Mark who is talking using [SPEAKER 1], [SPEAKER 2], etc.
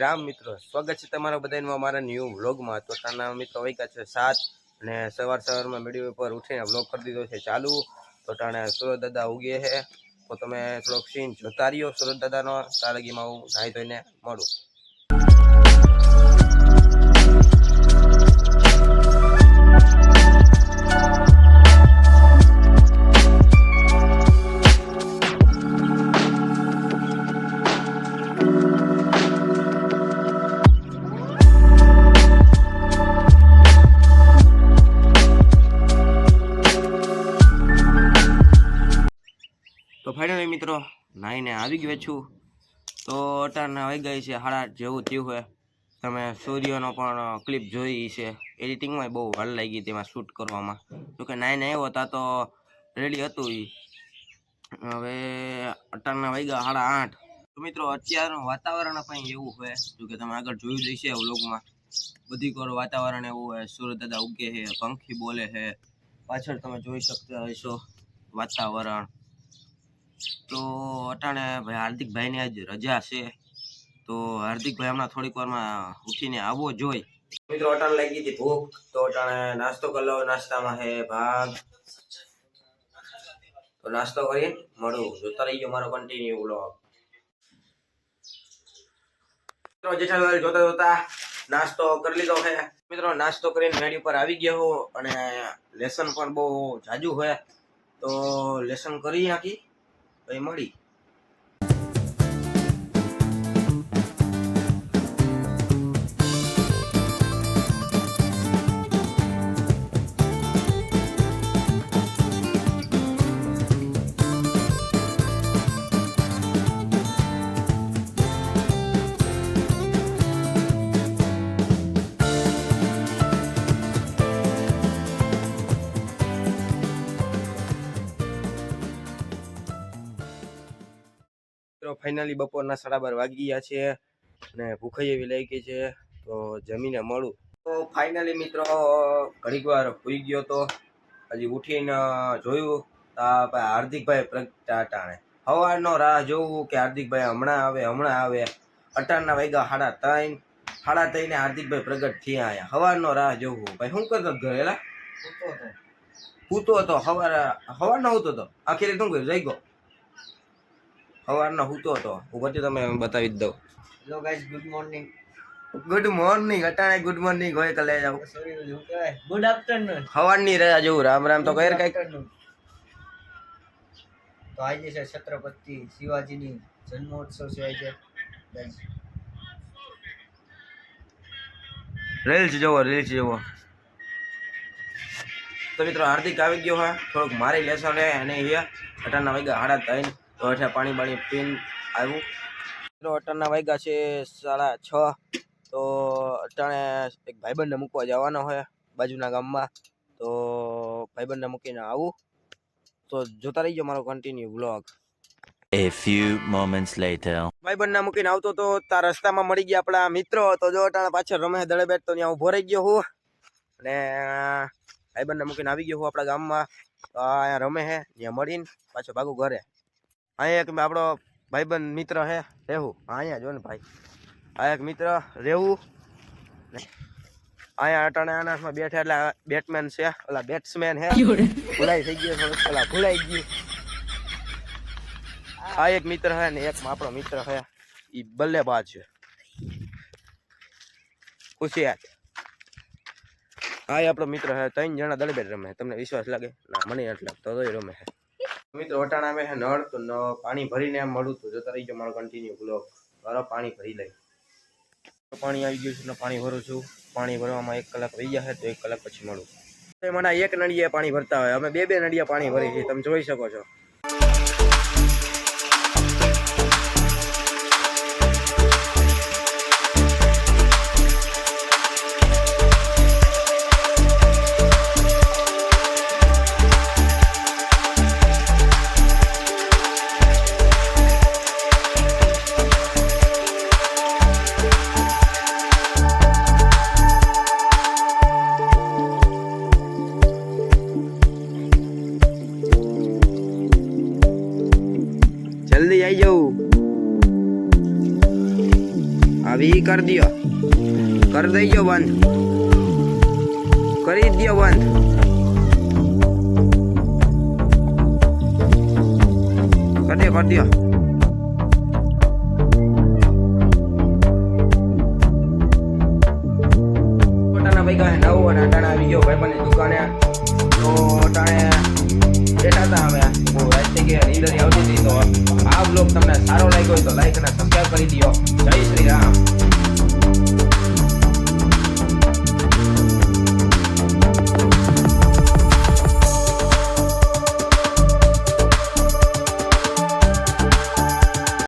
[SPEAKER 1] રામ મિત્રો, સ્વાગત છે તમારા બધાનું અમારા ન્યૂ વ્લોગમાં। તો તાના મિત્રો વાગ્યા છે 7 અને સવારમાં મીડિયા ઉપર ઉઠીને વ્લોગ કરી દીધો છે ચાલુ। તો તાણે સુરત દાદા ઉગે છે, તો તમે થોડોક સીન જોતા રહ્યો સુરત દાદાનો। તારગીમાં હું નાહી ધોઈને મળું। તો ફાઇનલી મિત્રો નાઈને આવી ગયો છું। તો અટારના વાગી ગઈ છે 8:30 જેવું થયું હોય। તમે સૂર્યનો પણ ક્લિપ જોઈ છે, એડિટિંગમાં બહુ વાર લાગી તેમાં શૂટ કરવામાં। જોકે નાઈને આવ્યો હતા તો રેડી હતું એ। હવે અટારના વાગ્યા 8:30। તો મિત્રો અત્યારનું વાતાવરણ પણ એવું હોય, જોકે તમે આગળ જોયું જ હશે વ્લોગમાં। બધી કોર વાતાવરણ એવું હોય, સૂરજ દાદા ઉગે છે, પંખી બોલે છે, પાછળ તમે જોઈ શકતા હશો વાતાવરણ। તો અટાણે ભાઈ હાર્દિકભાઈની આજ રજા છે, તો હાર્દિકભાઈ હમણાં થોડીક વારમાં ઉઠીને આવવો જોઈએ। મિત્રો અટાણે લાગી હતી ભૂખ, તો અટાણે નાસ્તો કરી લો। નાસ્તામાં છે ભાગ, તો નાસ્તો કરી મળું। જોતા રહી ગયો મારો કન્ટિન્યુ વ્લોગ। મિત્રો જેઠાલાલ જોતા જોતા નાસ્તો કરી લીધો છે। મિત્રો નાસ્તો કરીને મેડી ઉપર આવી ગયો હું, અને લેસન પણ બહુ જાજુ હોય, તો લેસન કરી નાખી પછી મળી। ફાઇનલી બપોરના 12:30 વાગી ગયા છે, અને ભૂખ એવી લાગી છે, તો જમીને મળું। તો ફાઇનલી મિત્રો ઘડીક વાર સુઈ ગયો, તો હજી ઉઠીને જોયું તો હાર્દિકભાઈ પ્રગટાટાણે સવારનો રાહ જોવું કે હાર્દિકભાઈ હમણાં આવે। અટાણના વાગ્યા 3:30, 3:30 હાર્દિકભાઈ પ્રગટ થયા આયા। સવારનો રાહ જોવું ભાઈ, શું કરતો ઘરેલા સૂતો હતો, સવારનો સૂતો હતો, આખી શું કર્યું જઈ ગયો સવારનો સૂતો હતો। ઉપરથી તમે બતાવી જ દઉં। Hello guys, good morning. Good morning, અટાણે ગુડ મોર્નિંગ હોય કે લઈ જાવ,
[SPEAKER 2] ગુડ આફ્ટરનૂન।
[SPEAKER 1] સવારની રજા જેવું રામ રામ તો કઈ કઈક।
[SPEAKER 2] તો આજે છે છત્રપતિ શિવાજીની જન્મોત્સવ છે આજે।
[SPEAKER 1] રીલ્સ જોવો। તો મિત્રો હાર્દિક આવી ગયો હા, થોડુંક મારી લેસન હે અને અટાણના વાગ્યા 3:30, તો એટલે પાણી પીને આવ્યું। મિત્રો અટાણના વાગ્યા છે 6:30, તો અટાણે એક ભાઈબંધને મૂકવા જવાનો હોય બાજુના ગામમાં, તો ભાઈબંધને મૂકીને આવું। તો જોતા રહીજો મારો continue vlog.
[SPEAKER 3] A few moments later.
[SPEAKER 1] ભાઈબંધને મૂકીને આવતો તો તાર રસ્તામાં મળી ગયા આપણા મિત્રો। તો જો અટાણે પાછળ રમે દળે બેઠ, તો ત્યાં ઉભો રહી ગયો હું, અને ભાઈબંધને મૂકીને આવી ગયો હું આપણા ગામમાં। તો અહીંયા રમે છે, ત્યાં મળીને પાછો ભાગું ઘરે। અહીંયા એક આપણો ભાઈબંધ મિત્ર છે રેવું, અહીંયા જો ને ભાઈ, આ એક મિત્ર રેવું। અહીંયા અટાણે આનાસમાં બેઠા એટલે બેટમેન છે, ઓલા બેટ્સમેન છે, ભૂલાઈ થઈ ગયો થોડુંક, ઓલા ભૂલાઈ ગયું। આ એક મિત્ર છે ને એક આપણો મિત્ર છે, એ બલ્લેબાજ છે ખુશિયાત। આ આપણો મિત્ર છે, 3 જણા દળબેટ રમે। તમને વિશ્વાસ લાગે ના? મને નથી લાગતો, તો રમે છે મિત્રો। અટાણા અમે નળ તો પાણી ભરીને એમ મળું, તો જતા રહી ગયો મારો કન્ટિન્યુ બ્લોગ। બરાબર પાણી ભરી લઈ, પાણી આવી ગયું છે, પાણી ભરું છું। પાણી ભરવામાં 1 કલાક વહી જશે, તો 1 કલાક પછી મળું। મને એક નળિયે પાણી ભરતા હોય, અમે 2 નળિયા પાણી ભરી છે, તમે જોઈ શકો છો। કરી દયો, કરી દઈજો બંધ, કરી દયો બંધ. કરી દયો. પોતાના ભાઈ નવું અને અટાણે આવી ગયો ભાઈબંધની દુકાને. તો અટાણે બેઠા હતા અમે, બહુ રાત થઈ ગઈ, નીંદર આવતી હતી. તો આ બ્લોગ તમને સારો લાગ્યો હોય તો લાઈક અને સબસ્ક્રાઈબ કરી દો. જય શ્રી રામ.